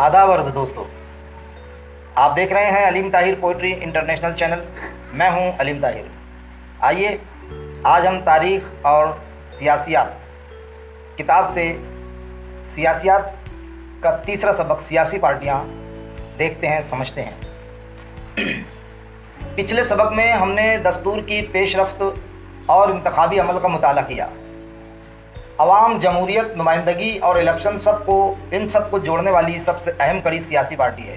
आदाब अर्ज़ दोस्तों, आप देख रहे हैं Aleem Tahir poetry international channel. मैं हूं अलीम ताहिर। आइए आज हम तारीख़ और सियासियात किताब से सियासियात का तीसरा सबक सियासी पार्टियां देखते हैं, समझते हैं। पिछले सबक में हमने दस्तूर की पेशरफ्त और इंतखाबी अमल का मुताला किया। अवाम, जमहूरियत, नुमाइंदगी और इलेक्शन इन सब को जोड़ने वाली सबसे अहम कड़ी सियासी पार्टी है।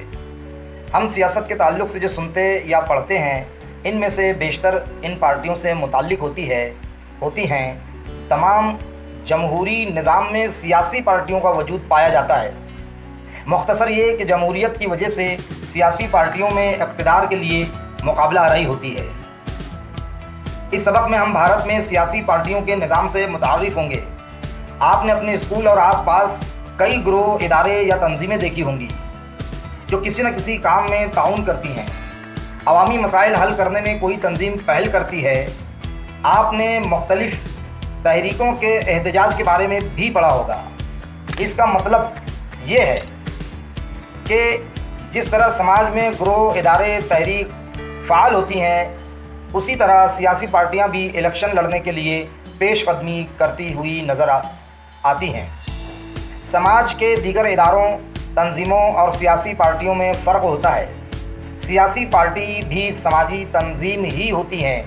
हम सियासत के ताल्लुक़ से जो सुनते या पढ़ते हैं, इनमें से बेशतर इन पार्टियों से मुताल्लिक़ होती हैं। तमाम जमहूरी निज़ाम में सियासी पार्टियों का वजूद पाया जाता है। मुख्तसर ये कि जमहूरियत की वजह से सियासी पार्टियों में इक़्तिदार के लिए मुकाबला आराई होती है। इस सबक में हम भारत में सियासी पार्टियों के निज़ाम से मुतारिफ़ होंगे। आपने अपने स्कूल और आसपास कई ग्रोह, इदारे या तंजीमें देखी होंगी जो किसी न किसी काम में ताउन करती हैं। अवामी मसाइल हल करने में कोई तंजीम पहल करती है। आपने मुख्तलिफ़ तहरीकों के एहतजाज के बारे में भी पढ़ा होगा। इसका मतलब ये है कि जिस तरह समाज में ग्रोह, इदारे, तहरीक फ़ाल होती हैं, उसी तरह सियासी पार्टियां भी इलेक्शन लड़ने के लिए पेशकदमी करती हुई नज़र आती हैं। समाज के दीगर इदारों, तंजीमों और सियासी पार्टियों में फ़र्क होता है। सियासी पार्टी भी समाजी तंजीम ही होती हैं,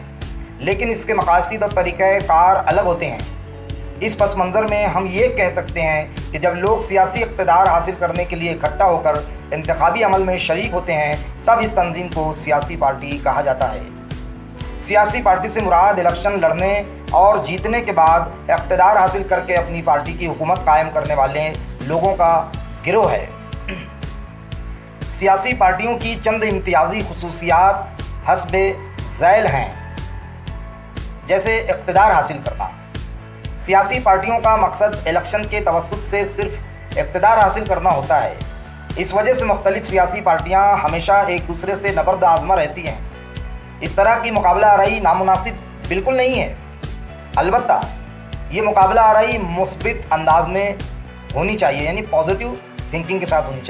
लेकिन इसके मकासद और तरीक़ाकार अलग होते हैं। इस पस मंज़र में हम ये कह सकते हैं कि जब लोग सियासी इक़्तिदार हासिल करने के लिए इकट्ठा होकर इंतखाबी अमल में शरीक होते हैं, तब इस तंजीम को सियासी पार्टी कहा जाता है। सियासी पार्टी से मुराद इलेक्शन लड़ने और जीतने के बाद इक़्तिदार हासिल करके अपनी पार्टी की हुकूमत कायम करने वाले लोगों का गिरोह है। सियासी पार्टियों की चंद इम्तियाज़ी खुसूसियात हस्बे ज़ैल हैं। जैसे इक़्तिदार हासिल करना। सियासी पार्टियों का मकसद इलेक्शन के तवस्सुत से सिर्फ इक़्तिदार हासिल करना होता है। इस वजह से मुख्तलिफ़ सियासी पार्टियां हमेशा एक दूसरे से नबर्द आज़मा रहती हैं। इस तरह की मुकाबला आराई नामुनासिब बिल्कुल नहीं है। अलबत्ता ये मुकाबला आराई मुस्बित अंदाज में होनी चाहिए, यानी पॉजिटिव थिंकिंग के साथ होनी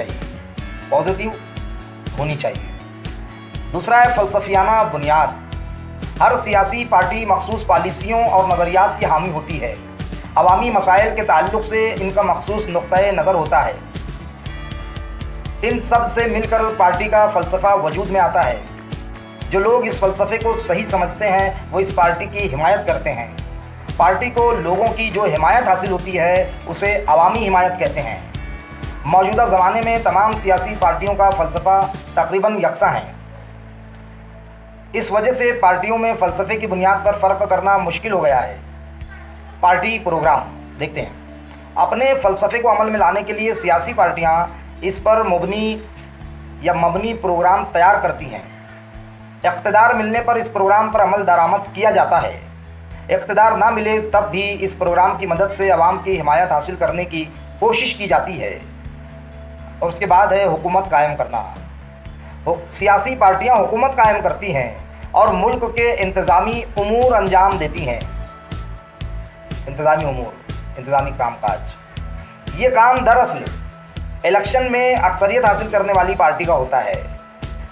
चाहिए। दूसरा है फ़लसफ़ियाना बुनियाद। हर सियासी पार्टी मखसूस पॉलिसियों और नज़रियात की हामी होती है। अवामी मसाइल के ताल्लुक़ से इनका मखसूस नुक्ता नज़र होता है। इन सब से मिलकर पार्टी का फ़लसफ़ा वजूद में आता है। जो लोग इस फ़लसफ़े को सही समझते हैं, वो इस पार्टी की हिमायत करते हैं। पार्टी को लोगों की जो हिमायत हासिल होती है, उसे अवामी हिमायत कहते हैं। मौजूदा ज़माने में तमाम सियासी पार्टियों का फ़लसफ़ा तकरीबन यकसा है। इस वजह से पार्टियों में फ़लसफ़े की बुनियाद पर फ़र्क करना मुश्किल हो गया है। पार्टी प्रोग्राम देखते हैं। अपने फ़लसफ़े को अमल में लाने के लिए सियासी पार्टियां इस पर मबनी प्रोग्राम तैयार करती हैं। इक़्तिदार मिलने पर इस प्रोग्राम पर अमल दरामद किया जाता है। इक़्तिदार ना मिले तब भी इस प्रोग्राम की मदद से अवाम की हिमायत हासिल करने की कोशिश की जाती है। और उसके बाद है हुकूमत कायम करना। सियासी पार्टियां हुकूमत कायम करती हैं और मुल्क के इंतज़ामी उमूर अंजाम देती हैं। इंतज़ामी कामकाज। ये काम दरअसल इलेक्शन में अक्सरियत हासिल करने वाली पार्टी का होता है।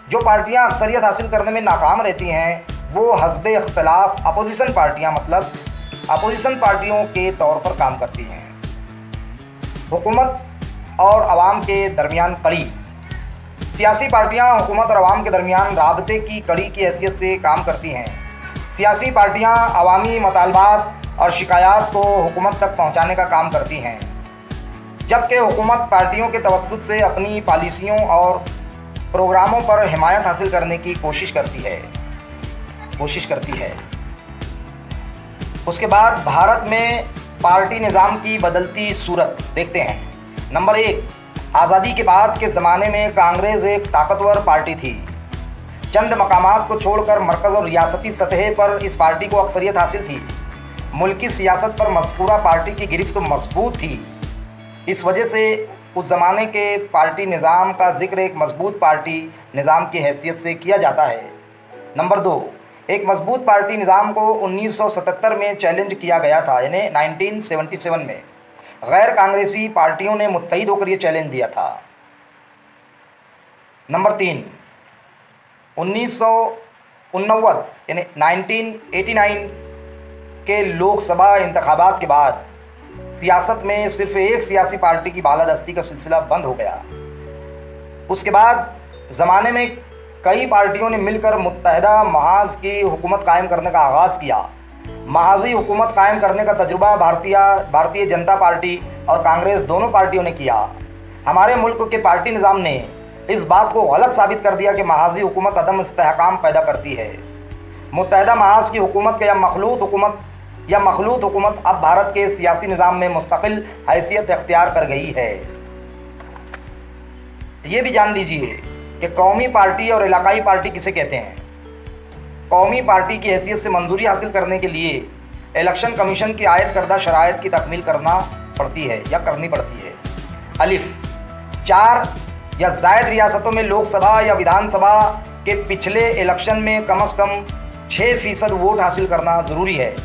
जो पार्टियां अक्सरियत हासिल करने में नाकाम रहती हैं, वो हस्बे इख्तिलाफ अपोजिशन पार्टियों के तौर पर काम करती हैं। हुकूमत और अवाम के दरमियान कड़ी। सियासी पार्टियां हुकूमत और अवाम के दरमियान राबते की कड़ी की हैसियत से काम करती हैं। सियासी पार्टियां अवामी मतालबात और शिकायत को हुकूमत तक पहुंचाने का काम करती हैं, जबकि हुकूमत पार्टियों के तवस्सुत से अपनी पॉलिसियों और प्रोग्रामों पर हिमायत हासिल करने की कोशिश करती है। उसके बाद भारत में पार्टी निज़ाम की बदलती सूरत देखते हैं। नंबर 1, आज़ादी के बाद के ज़माने में कांग्रेस एक ताकतवर पार्टी थी। चंद मकामात को छोड़कर मरकज़ और रियासती सतह पर इस पार्टी को अक्सरियत हासिल थी। मुल्की सियासत पर मज़कूरा पार्टी की गिरफ्त मजबूत थी। इस वजह से उस ज़माने के पार्टी निज़ाम का ज़िक्र एक मजबूत पार्टी निज़ाम की हैसियत से किया जाता है। नंबर 2, एक मजबूत पार्टी निज़ाम को 1977 में चैलेंज किया गया था, यानी 1977 में। गैर कांग्रेसी पार्टियों ने मुत्तहिद होकर ये चैलेंज दिया था। नंबर 3, 1989 यानी 1989 के लोकसभा इंतखाबात के बाद सियासत में सिर्फ एक सियासी पार्टी की बालादस्ती का सिलसिला बंद हो गया। उसके बाद ज़माने में कई पार्टियों ने मिलकर मुत्तहिदा महाज की हुकूमत कायम करने का आगाज़ किया। महाजी हुकूमत कायम करने का तजुर्बा भारतीय जनता पार्टी और कांग्रेस दोनों पार्टियों ने किया। हमारे मुल्क के पार्टी निज़ाम ने इस बात को गलत साबित कर दिया कि महाजी हुकूमत अदम इस्तेहकाम पैदा करती है। मुत्तहिदा महाज की हुकूमत या मखलूत हुकूमत अब भारत के सियासी निज़ाम में मुस्तकिल हैसियत इख्तियार कर गई है। ये भी जान लीजिए कि कौमी पार्टी और इलाकाई पार्टी किसे कहते हैं। कौमी पार्टी की हैसियत से मंजूरी हासिल करने के लिए इलेक्शन कमीशन की आयद करदा शराइत की तकमील करना पड़ती है या करनी पड़ती है। अलिफ, 4 या ज़ायद रियासतों में लोकसभा या विधानसभा के पिछले इलेक्शन में कम से कम 6% वोट हासिल करना ज़रूरी है।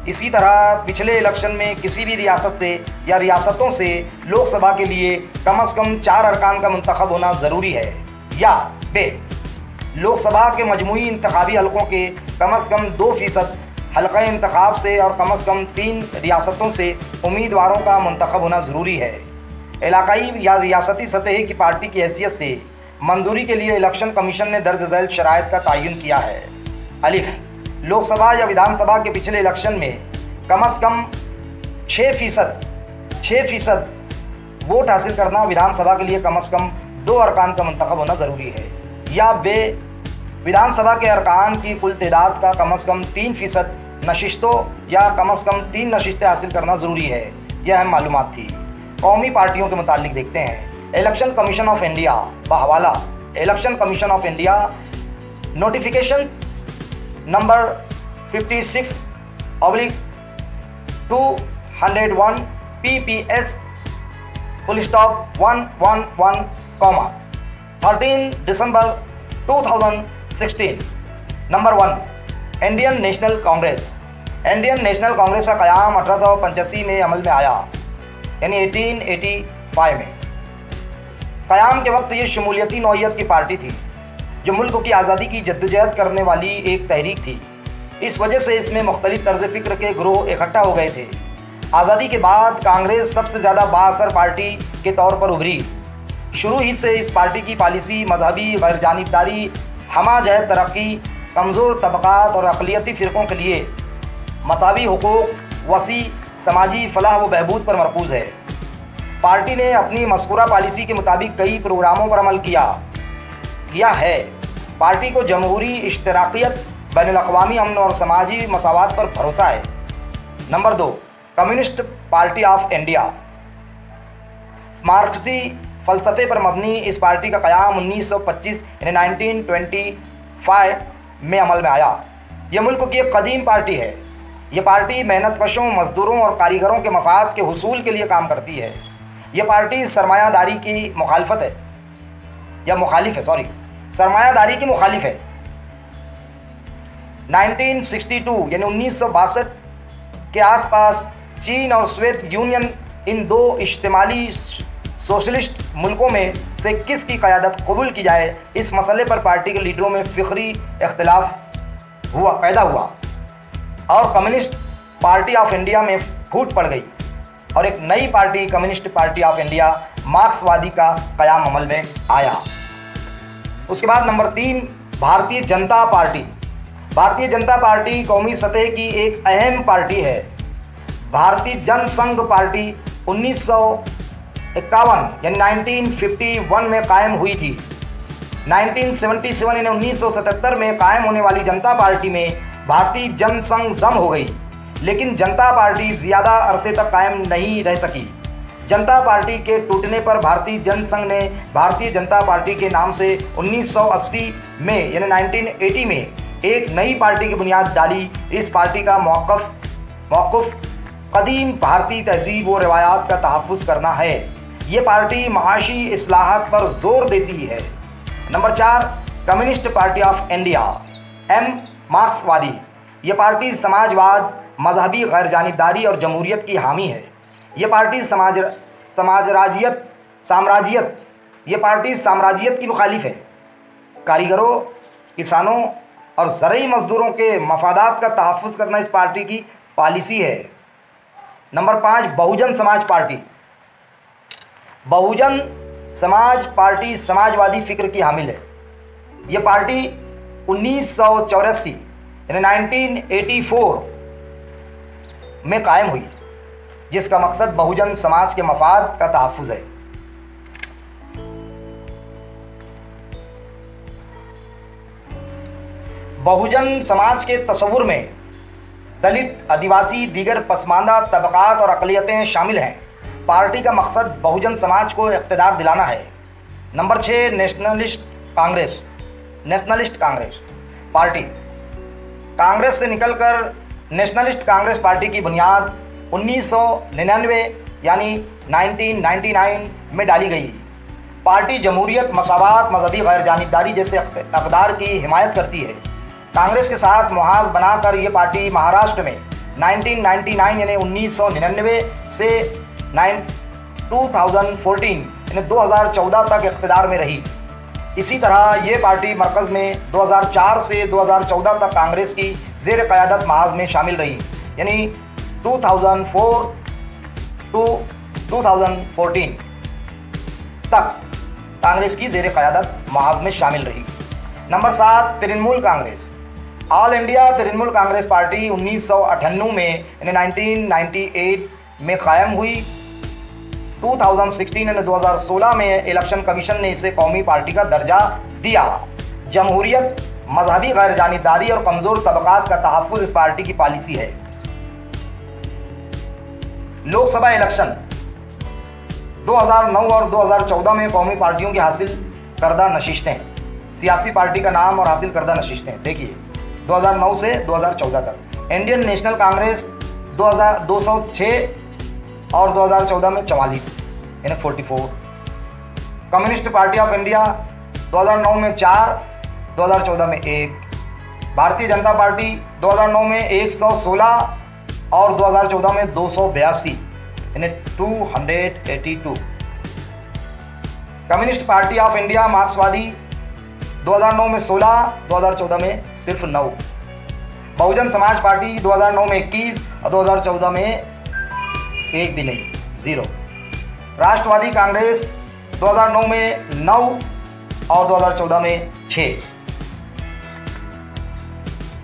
इसी तरह पिछले इलेक्शन में किसी भी रियासत से या रियासतों से लोकसभा के लिए कम से कम 4 अरकान का मुंतखब होना ज़रूरी है। या बे, लोकसभा के मजमूई इंतखाबी हलकों के कम से कम 2% हल्का इंतखाब से और कम से कम 3 रियासतों से उम्मीदवारों का मुंतखब होना ज़रूरी है। इलाकाई या रियासती सतह की पार्टी की हैसियत से मंजूरी के लिए इलेक्शन कमीशन ने दर्ज झैल शराइत का तयन किया है। अलिफ, लोकसभा या विधानसभा के पिछले इलेक्शन में कम से कम 6% वोट हासिल करना, विधानसभा के लिए कम से कम 2 अरकान का मुंतखब होना ज़रूरी है। या बे, विधानसभा के अरकान की कुल तादाद का कम से कम 3% नशिस्तों या कम से कम 3 नशिस्तें हासिल करना ज़रूरी है। यह अहम मालूमात थी। कौमी पार्टियों के मुतालिक देखते हैं। इलेक्शन कमीशन ऑफ इंडिया बहवाला Election Commission of India notification number 56/201 PPS *111, 13 दिसंबर 2016। नंबर 1, इंडियन नेशनल कांग्रेस का क़याम 1885 में अमल में आया, यानी 1885 में। क़याम के वक्त ये शमूलियती नौइयत की पार्टी थी जो मुल्क की आज़ादी की जद्दोजहद करने वाली एक तहरीक थी। इस वजह से इसमें मुख्तलिफ तर्ज फ़िक्र के ग्रोह इकट्ठा हो गए थे। आज़ादी के बाद कांग्रेस सबसे ज़्यादा बाअसर पार्टी के तौर पर उभरी। शुरू ही से इस पार्टी की पॉलिसी मजहबी गैरजानिबदारी, हमाजहत तरक्की, कमज़ोर तबक़ात और अक़लियती फ़िरक़ों के लिए मसावी हुकूक़, वसी समाजी फलाह व बहबूद पर मरकूज़ है। पार्टी ने अपनी मज़कूरा पॉलिसी के मुताबिक कई प्रोग्रामों पर अमल किया है। पार्टी को जमहूरी इश्तराकियत, बैनुल-अक़वामी अमन और समाजी मसावात पर भरोसा है। Number 2, Communist Party of India. मार्क्सी फ़लसफ़े पर मबनी इस पार्टी का क़याम 1925 यानी 1925 में अमल में आया। यह मुल्क की एक कदीम पार्टी है। यह पार्टी मेहनतकशों, मज़दूरों और कारीगरों के मफाद के हुसूल के लिए काम करती है। यह पार्टी सरमायादारी की मुखालिफ है। 1962 यानी 1962 के आसपास चीन और सोवियत यूनियन, इन 2 इज्तिमाली सोशलिस्ट मुल्कों में से किसकी क़यादत कबूल की जाए, इस मसले पर पार्टी के लीडरों में फ़िक्री इख्तिलाफ पैदा हुआ और कम्युनिस्ट पार्टी ऑफ इंडिया में फूट पड़ गई और एक नई party communist Party of India मार्क्सवादी का क़याम अमल में आया। उसके बाद नंबर 3, भारतीय जनता पार्टी कौमी सतह की एक अहम पार्टी है। भारतीय जनसंघ पार्टी 1951 यानी 1951 में कायम हुई थी। 1977 यानी 1977 में कायम होने वाली जनता पार्टी में भारतीय जनसंघ जम हो गई, लेकिन जनता पार्टी ज़्यादा अरसे तक कायम नहीं रह सकी। जनता पार्टी के टूटने पर भारतीय जनसंघ ने भारतीय जनता पार्टी के नाम से 1980 में यानी 1980 में एक नई पार्टी की बुनियाद डाली। इस पार्टी का मौक़िफ़ कदीम भारतीय तहज़ीब व रवायात का तहफ़्फ़ुज़ करना है। ये पार्टी माशी इस्लाहात पर ज़ोर देती है। Number 4, communist Party of India मार्क्सवादी। ये पार्टी समाजवाद, मजहबी गैरजानिबदारी और जमहूरियत की हामी है। ये पार्टी साम्राज्यत ये पार्टी साम्राज्यत की मुखालिफ है। कारीगरों, किसानों और ज़रई मज़दूरों के मफादात का तहफ़्फ़ुज़ करना इस पार्टी की पॉलिसी है। Number 5, Bahujan Samaj party. Bahujan Samaj party Samajwadi फ़िक्र की हामिल है। ये पार्टी 1984 यानी 1984 में कायम हुई, जिसका मकसद बहुजन समाज के मफाद का तहफ़्फ़ुज़ है। बहुजन समाज के तस्वुर में दलित, आदिवासी, दीगर पसमानदा तबक़ात और अक़लियतें शामिल हैं। पार्टी का मकसद बहुजन समाज को इक़्तिदार दिलाना है। Number 6, nationalist Congress party. Congress से निकलकर नेशनलिस्ट कांग्रेस पार्टी की बुनियाद 1999 यानी 1999 में डाली गई। पार्टी जमहूरियत, मसावात, मजहबी गैरजानिबदारी जैसे अक़दार की हिमायत करती है। कांग्रेस के साथ मुहाज़ बनाकर ये पार्टी महाराष्ट्र में 1999 यानी 1999 से 2014 यानी 2014 तक इक़्तिदार में रही। इसी तरह ये पार्टी मरकज़ में 2004 से 2014 तक कांग्रेस की ज़ेर क़यादत महाज़ में शामिल रही, यानी 2004 to 2014 तक कांग्रेस की ज़ेर क़यादत महाज़ में शामिल रही। Number 7, Trinamool Congress. All India Trinamool Congress party 1998 में यानी 1998 में कायम हुई। 2016 यानी 2016 में इलेक्शन कमीशन ने इसे कौमी पार्टी का दर्जा दिया। जमहूरियत, मजहबी गैरजानिबदारी और कमज़ोर तबक़ात का तहफ़्फ़ुज़ इस पार्टी की पॉलिसी है। लोकसभा इलेक्शन 2009 और 2014 में कौमी पार्टियों की हासिल करदा नशिस्तें, सियासी पार्टी का नाम और हासिल करदा नशिस्तें देखिए 2009 से 2014 तक। इंडियन नेशनल कांग्रेस 206 और 2014 में 44 यानी 44। कम्युनिस्ट पार्टी ऑफ इंडिया 2009 में 4, 2014 में 1। भारतीय जनता पार्टी 2009 में 116 और 2014 में 282 यानी 282। कम्युनिस्ट पार्टी ऑफ इंडिया मार्क्सवादी 2009 में 16, 2014 में सिर्फ 9। बहुजन समाज पार्टी 2009 में 21 और 2014 में एक भी नहीं, 0। राष्ट्रवादी कांग्रेस 2009 में 9 और 2014 में 6।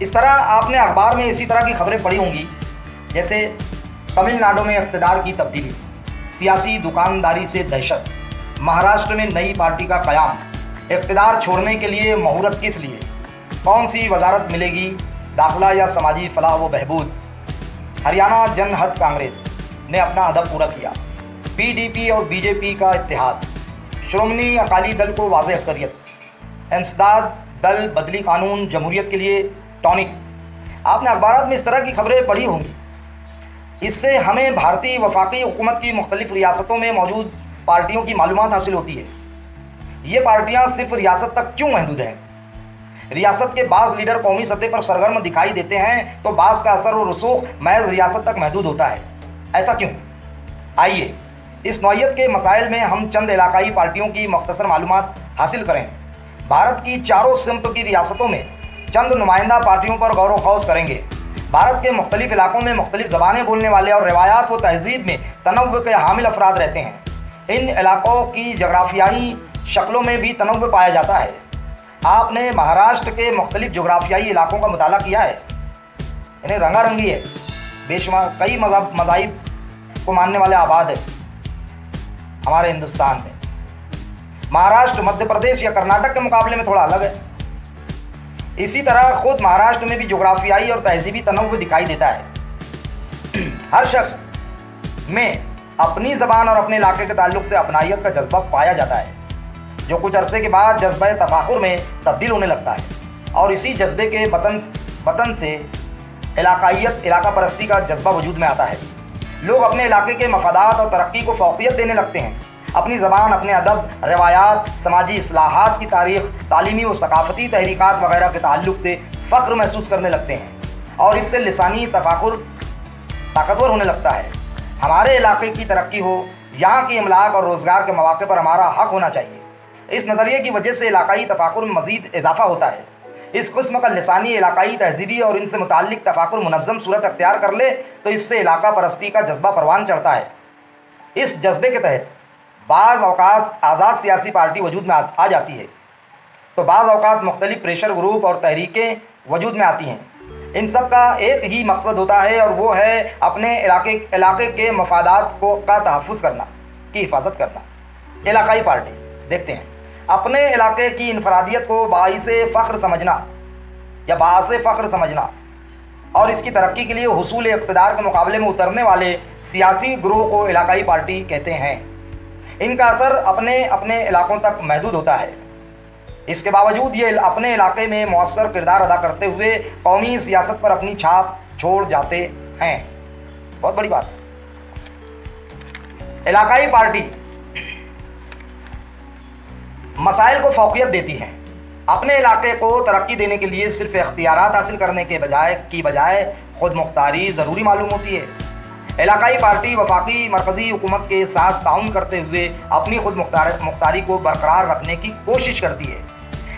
इस तरह आपने अखबार में इसी तरह की खबरें पढ़ी होंगी, जैसे तमिलनाडु में इक़्तिदार की तब्दीली, सियासी दुकानदारी से दहशत, महाराष्ट्र में नई पार्टी का क़याम, इक़्तिदार छोड़ने के लिए मुहूर्त किस लिए, कौन सी वजारत मिलेगी, दाखिला या समाजी फलाह व बहबूद। हरियाणा जनहित कांग्रेस ने अपना अदब पूरा किया। पीडीपी और बीजेपी का इत्तेहाद, श्रोमणी अकाली दल को वाज़ेह अक्सरियत, इंसदाद दल, बदली कानून, जमहूरियत के लिए टॉनिक। आपने अखबार में इस तरह की खबरें पढ़ी होंगी। इससे हमें भारतीय वफाकी हुकूमत की मुख्तलिफ रियासतों में मौजूद पार्टियों की मालूमात हासिल होती है। ये पार्टियां सिर्फ रियासत तक क्यों महदूद हैं? रियासत के बाज़ लीडर कौमी सतह पर सरगर्म दिखाई देते हैं तो बाज़ का असर और रसूख महज रियासत तक महदूद होता है। ऐसा क्यों? आइए इस नौइयत के मसाइल में हम चंद इलाकाई पार्टियों की मुख्तसर मालूमात हासिल करें। भारत की चारों सिम्त की रियासतों में चंद नुमाइंदा पार्टियों पर गौर व खौस करेंगे। भारत के मुख्तलिफ इलाकों में मुख्तलिफ ज़बानें बोलने वाले और रवायात व तहज़ीब में तनव्वुर के हामिल अफराद रहते हैं। इन इलाकों की जगराफियाई शक्लों में भी तनव्वुर पाया जाता है। आपने महाराष्ट्र के मुख्तलिफ जोग्राफियाई इलाकों का मुताला किया है, इन्हें रंगारंगी है, बेशुमार कई मज़ाहिब को मानने वाले आबाद है हमारे हिंदुस्तान में। महाराष्ट्र मध्य प्रदेश या कर्नाटक के मुकाबले में थोड़ा अलग है। इसी तरह ख़ुद महाराष्ट्र में भी जोग्राफियाई और तहज़ीबी तनव्वुर दिखाई देता है। हर शख्स में अपनी ज़बान और अपने इलाके के ताल्लुक़ से अपनाइयत का जज्बा पाया जाता है, जो कुछ अरसे के बाद जज्बा तफ़ाखुर में तब्दील होने लगता है, और इसी जज्बे के बतन से इलाकाइयत, इलाका परस्ती का जज्बा वजूद में आता है। लोग अपने इलाके के मफादात और तरक्की को फ़ौक़ियत देने लगते हैं। अपनी ज़बान, अपने अदब, रवायात, समाजी इस्लाहात की तारीख़, तालीमी व सकाफ़ती तहरीकात वगैरह के ताल्लुक़ से फ़ख्र महसूस करने लगते हैं, और इससे लिसानी तफ़ाखुर ताकतवर होने लगता है। हमारे इलाके की तरक्की हो, यहाँ की इमलाक और रोज़गार के मौक़े पर हमारा हक़ होना चाहिए। इस नज़रिए की वजह से इलाकाई तफाकुर में मज़ीद इजाफा होता है। इस किस्म का लिसानी इलाकाई तहजीबी और इनसे मुताल्लिक़ तफाकुर मुनज़्ज़म सूरत अख्तियार कर ले तो इससे इलाका परस्ती का जज्बा परवान चढ़ता है। इस जज्बे के तहत बाज़ औक़ात आज़ाद सियासी पार्टी वजूद में आ जाती है, तो बाज़ औक़ात मुख्तलिफ़ प्रेशर ग्रुप और तहरीकें वजूद में आती हैं। इन सब का एक ही मकसद होता है और वो है अपने इलाके के मफादात का तहफ़्फ़ुज़ करना, की हिफाजत करना। इलाकाई पार्टी देखते हैं, अपने इलाके की इनफरादियत को बाइसे फ़ख्र समझना या बासे फ़ख्र समझना और इसकी तरक्की के लिए हुसूल इक़्तिदार के मुकाबले में उतरने वाले सियासी ग्रोह को इलाकाई पार्टी कहते हैं। इनका असर अपने अपने इलाकों तक महदूद होता है। इसके बावजूद ये अपने इलाके में मौसर किरदार अदा करते हुए कौमी सियासत पर अपनी छाप छोड़ जाते हैं। बहुत बड़ी बात है। इलाकाई पार्टी मसाइल को फ़ौक़ियत देती हैं। अपने इलाके को तरक्की देने के लिए सिर्फ इख्तियारात हासिल करने के बजाय ख़ुद मुख्तारी ज़रूरी मालूम होती है। इलाकाई पार्टी वफाकी मरकज़ी हुकूमत के साथ ताउन करते हुए अपनी खुद मुख्तारी को बरकरार रखने की कोशिश करती है।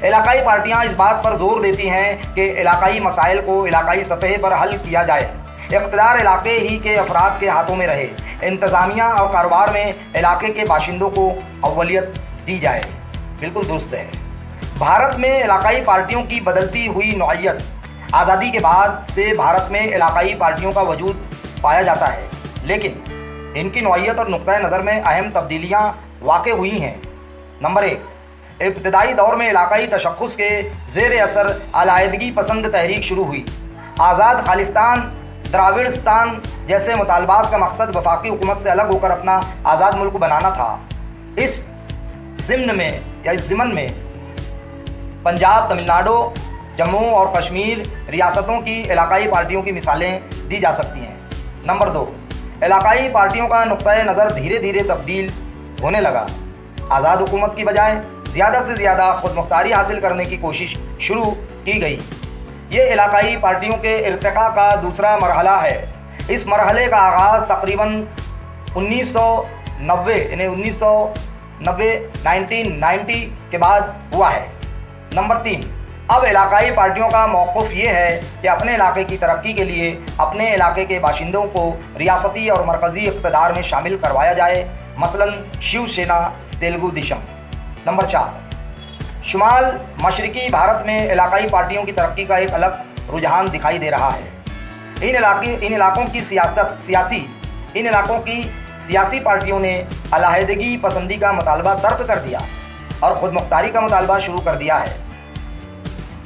इलाकाई पार्टियां इस बात पर जोर देती हैं कि इलाकाई मसाइल को इलाकाई सतह पर हल किया जाए, इक़्तिदार इलाके ही के अफराद के हाथों में रहे, इंतज़ामिया और कारोबार में इलाके के बाशिंदों को अव्वलियत दी जाए। बिल्कुल दुरुस्त है। भारत में इलाकाई पार्टियों की बदलती हुई नौइयत, आज़ादी के बाद से भारत में इलाकाई पार्टियों का वजूद पाया जाता है, लेकिन इनकी नौइयत और नुक्ता नज़र में अहम तब्दीलियाँ वाक़ हुई हैं। नंबर 1, इब्तदाई दौर में इलाकाई तशख़्ख़ुस के ज़ेर असर अलायदगी पसंद तहरीक शुरू हुई। आज़ाद खालिस्तान, द्राविड़स्तान जैसे मुतालबात का मकसद वफाकी हुकूमत से अलग होकर अपना आज़ाद मुल्क बनाना था। इस ज़िमन में पंजाब, तमिलनाडु, जम्मू और कश्मीर रियासतों की इलाकाई पार्टियों की मिसालें दी जा सकती हैं। नंबर 2, इलाकाई पार्टियों का नुक्ता नज़र धीरे धीरे तब्दील होने लगा। आज़ाद हुकूमत की बजाय ज़्यादा से ज़्यादा खुद मुख्तारी हासिल करने की कोशिश शुरू की गई। ये इलाकाई पार्टियों के इर्तिका का दूसरा मरहला है। इस मरहले का आगाज़ तकरीबन 1990 के बाद हुआ है। नंबर 3, अब इलाकाई पार्टियों का मौक़िफ़ ये है कि अपने इलाके की तरक्की के लिए अपने इलाके के बाशिंदों को रियासती और मरकज़ी इक़्तिदार में शामिल करवाया जाए, मसलन शिवसेना, तेलुगु देशम। नंबर 4, शुमाल मशरक़ी भारत में इलाकाई पार्टियों की तरक्की का एक अलग रुझान दिखाई दे रहा है। इन इलाकों की सियासी पार्टियों ने अलहदगी पसंदी का मुतालबा तर्क कर दिया और ख़ुद मुख्तारी का मुतालबा शुरू कर दिया है।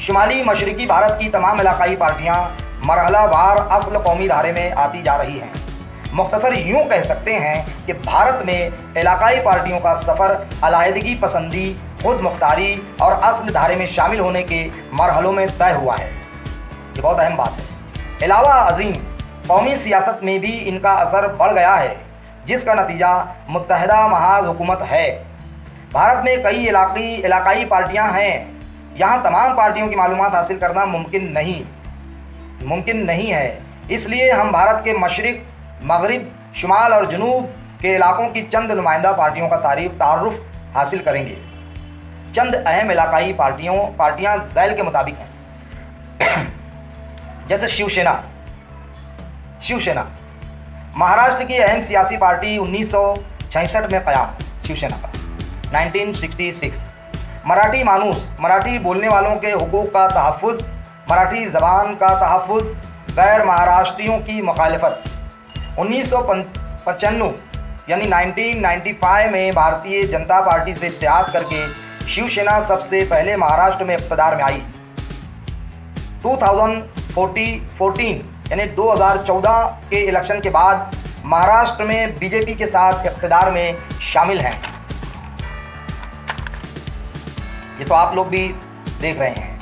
शुमाली मशरक़ी भारत की तमाम इलाकाई पार्टियाँ मरहलावार असल कौमी धारे में आती जा रही हैं। मुख्तसर यूँ कह सकते हैं कि भारत में इलाकाई पार्टियों का सफ़र अलहदगी पसंदी, खुद मुख्तारी और असल धारे में शामिल होने के मरहलों में तय हुआ है। ये बहुत अहम बात है। अलावा अज़ीम कौमी सियासत में भी इनका असर बढ़ गया है, जिसका नतीजा मुत्तहदा महाज हुकूमत है। भारत में कई इलाकाई पार्टियाँ हैं। यहाँ तमाम पार्टियों की मालूमात हासिल करना मुमकिन नहीं है। इसलिए हम भारत के मशरिक़, मगरिब, शुमाल और जनूब के इलाकों की चंद नुमाइंदा पार्टियों का तारुफ हासिल करेंगे। चंद अहम इलाकाई पार्टियाँ ज़ैल के मुताबिक हैं। जैसे शिवसेना महाराष्ट्र की अहम सियासी पार्टी 1966 में क़याम, शिवसेना का 1966। मराठी मानूस, मराठी बोलने वालों के हुकूक़ का तहफ़्फ़ुज़, मराठी ज़बान का तहफ़्फ़ुज़, गैर महाराष्ट्रियों की मुखालफत। 1995 यानी 1995 में भारतीय जनता पार्टी से इत्तेहाद करके शिवसेना सबसे पहले महाराष्ट्र में इक़्तिदार में आई। 2014 यानी 2014 के इलेक्शन के बाद महाराष्ट्र में बीजेपी के साथ इक़्तिदार में शामिल हैं। ये तो आप लोग भी देख रहे हैं।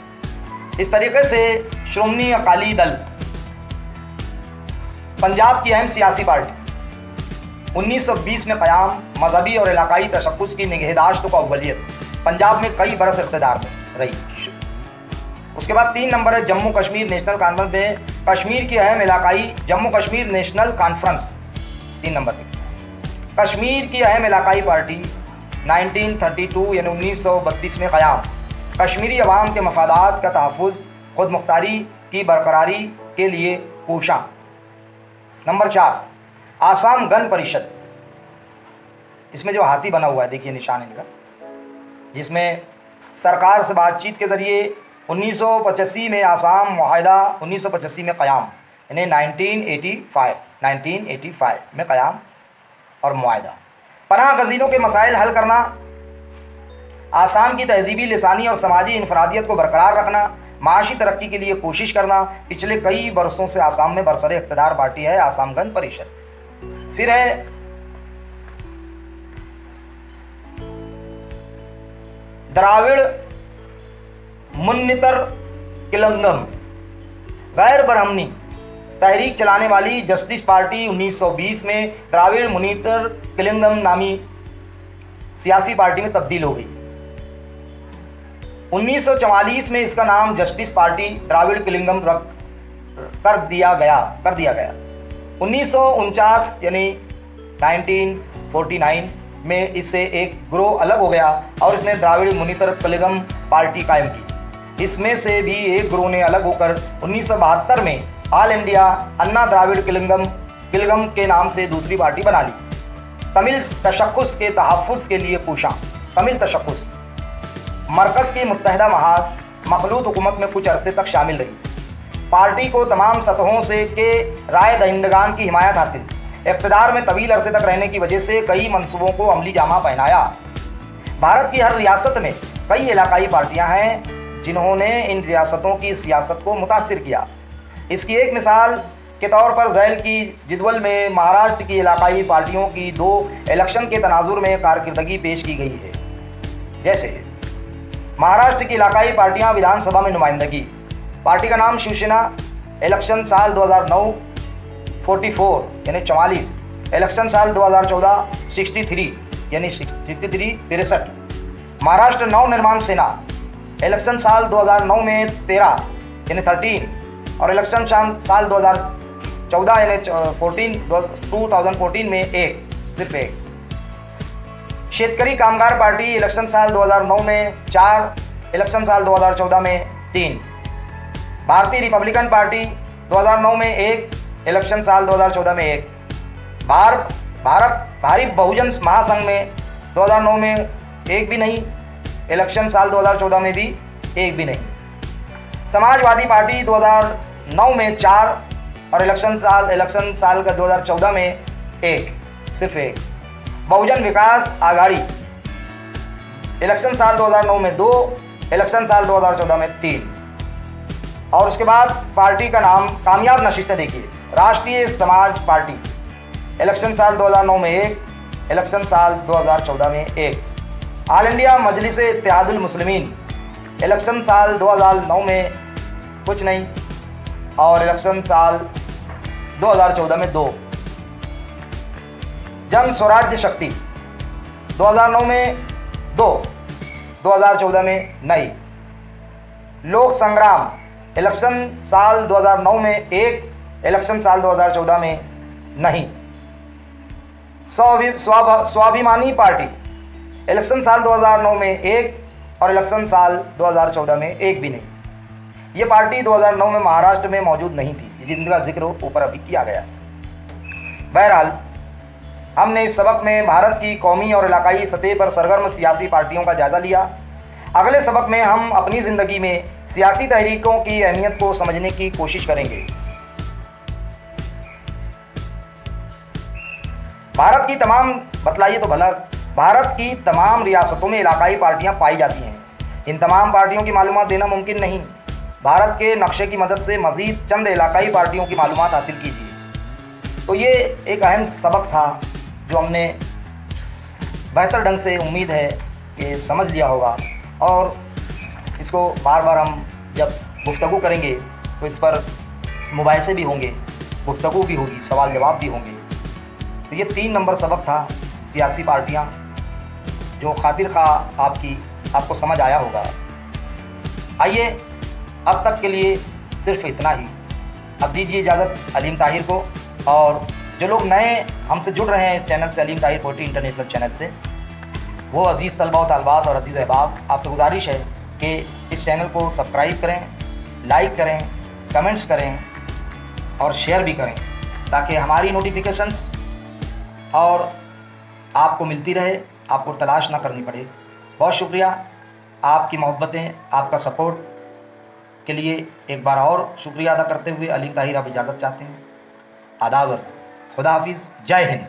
इस तरीके से श्रोमणी अकाली दल, पंजाब की अहम सियासी पार्टी, 1920 में क़याम, मजहबी और इलाकाई तशख़्ख़ुस की निगहदाश्त को अव्वलियत, पंजाब में कई बरस इक़्तिदार में रही। उसके बाद 3 नंबर है जम्मू कश्मीर नेशनल कॉन्फ्रेंस में कश्मीर की अहम इलाकाई Jammu Kashmir National Conference 3 number पर। कश्मीर की अहम इलाकाई पार्टी 1932 यानी 1932 में क़याम। कश्मीरी अवाम के मफादात का तहफ़्फ़ुज़, ख़ुद मुख्तारी की बरकरारी के लिए कोशां। नंबर 4, आसाम गण परिषद। इसमें जो हाथी बना हुआ है, देखिए निशान इनका, जिसमें सरकार से बातचीत के ज़रिए 1985 में आसाम मुआहदा 1985 में क़याम, यानी 1985 में क़याम और मुआहदा। पनाह गज़ीनों के मसाइल हल करना, आसाम की तहज़ीबी, लिसानी और समाजी इनफरादियत को बरकरार रखना, माशी तरक्की के लिए कोशिश करना। पिछले कई बरसों से आसाम में बरसरे इक़्तिदार पार्टी है आसाम गण परिषद। फिर है द्राविड़ मुन्नेत्र कळिंगम, गैर ब्राह्मणी तहरीक चलाने वाली जस्टिस पार्टी 1920 में द्राविड़ मुन्नेत्र कळिंगम नामी सियासी पार्टी में तब्दील हो गई। 1944 में इसका नाम जस्टिस पार्टी द्राविड़ कळिंगम कर दिया गया। 1949 यानी 1949 में इससे एक ग्रोह अलग हो गया और इसने द्राविड़ मुन्नेत्र कळिंगम पार्टी कायम की। इसमें से भी एक ग्रोह ने अलग होकर 1972 में ऑल इंडिया अन्ना द्राविड़ कळिंगम के नाम से दूसरी पार्टी बना ली। तमिल तशक्कुस के तहफ़्फ़ुज़ के लिए कोशां। तमिल तशक्कुस मरकज़ की मुत्तहिदा महाज मखलूत हुकूमत में कुछ अरसे तक शामिल रही। पार्टी को तमाम सतहों से के राय दहिंदगान की हिमायत हासिल। इक़्तिदार में तवील अरसे तक रहने की वजह से कई मंसूबों को अमली जामा पहनाया। भारत की हर रियासत में कई इलाकाई पार्टियां हैं जिन्होंने इन रियासतों की सियासत को मुतासिर किया। इसकी एक मिसाल के तौर पर झैल की जदवल में महाराष्ट्र की इलाकाई पार्टियों की 2 इलेक्शन के तनाजुर में कारकर्दगी पेश की गई है। जैसे महाराष्ट्र की इलाकाई पार्टियां विधानसभा में नुमाइंदगी। पार्टी का नाम शिवसेना, इलेक्शन साल 2009 44 यानी 44, इलेक्शन साल 2014 63 यानी 63। महाराष्ट्र नव निर्माण सेना, इलेक्शन साल 2009 में 13 यानी 13 और इलेक्शन साल 2014 यानी 2014 में 1, सिर्फ 1। शेतकरी कामगार पार्टी, इलेक्शन साल 2009 में 4, इलेक्शन साल 2014 में 3। भारतीय रिपब्लिकन पार्टी 2009 में 1, इलेक्शन साल 2014 में 1। भारिप बहुजन महासंघ में 2009 में 1 भी नहीं, इलेक्शन साल 2014 में भी 1 भी नहीं। समाजवादी पार्टी 2009 में 4 और इलेक्शन साल का 2014 में 1, सिर्फ 1। बहुजन विकास आघाड़ी, इलेक्शन साल 2009 में 2, इलेक्शन साल 2014 में 3। और उसके बाद पार्टी का नाम कामयाब नशिस्तें देखिए। राष्ट्रीय समाज पार्टी, इलेक्शन साल 2009 में 1, इलेक्शन साल 2014 में 1। ऑल इंडिया मजलिस इत्तेहादुल मुस्लिमीन, इलेक्शन साल 2009 में कुछ नहीं और इलेक्शन साल 2014 में 2। जन स्वराज्य शक्ति 2009 में 2, 2014 में नहीं। लोक संग्राम, इलेक्शन साल 2009 में 1, इलेक्शन साल 2014 में नहीं। स्वाभिमानी पार्टी, इलेक्शन साल 2009 में 1 और इलेक्शन साल 2014 में 1 भी नहीं। ये पार्टी 2009 में महाराष्ट्र में मौजूद नहीं थी, जिनका जिक्र ऊपर अभी किया गया। बहरहाल हमने इस सबक में भारत की कौमी और इलाकाई सतह पर सरगर्म सियासी पार्टियों का जायज़ा लिया। अगले सबक में हम अपनी ज़िंदगी में सियासी तहरीकों की अहमियत को समझने की कोशिश करेंगे। भारत की तमाम, बतलाइए तो भला, भारत की तमाम रियासतों में इलाकाई पार्टियां पाई जाती हैं। इन तमाम पार्टियों की मालूमात देना मुमकिन नहीं। भारत के नक्शे की मदद से मज़ीद चंद इलाकाई पार्टियों की मालूमात हासिल कीजिए। तो ये एक अहम सबक था जो हमने बेहतर ढंग से, उम्मीद है कि समझ लिया होगा और इसको बार बार हम जब गुफ्तगू करेंगे तो इस पर मुबाहिसे भी होंगे, गुफ्तगू भी होगी, सवाल जवाब भी होंगे। तो ये 3 नंबर सबक था सियासी पार्टियां, जो खातिर खा आपको समझ आया होगा। आइए अब तक के लिए सिर्फ इतना ही। अब दीजिए इजाज़त अलीम ताहिर को, और जो लोग नए हमसे जुड़ रहे हैं इस चैनल से, Aleem Tahir poetry international channel से, वो अज़ीज़ तलबा व तालबात और अज़ीज़ अहबाब, आपसे गुजारिश है कि इस चैनल को सब्सक्राइब करें, लाइक करें, कमेंट्स करें और शेयर भी करें, ताकि हमारी नोटिफिकेशंस और आपको मिलती रहे, आपको तलाश ना करनी पड़े। बहुत शुक्रिया, आपकी मोहब्बतें, आपका सपोर्ट के लिए एक बार और शुक्रिया अदा करते हुए अलीम ताहिर अब इजाज़त चाहते हैं। आदाब अर्ज़, खुदा हाफिज़, जय हिंद।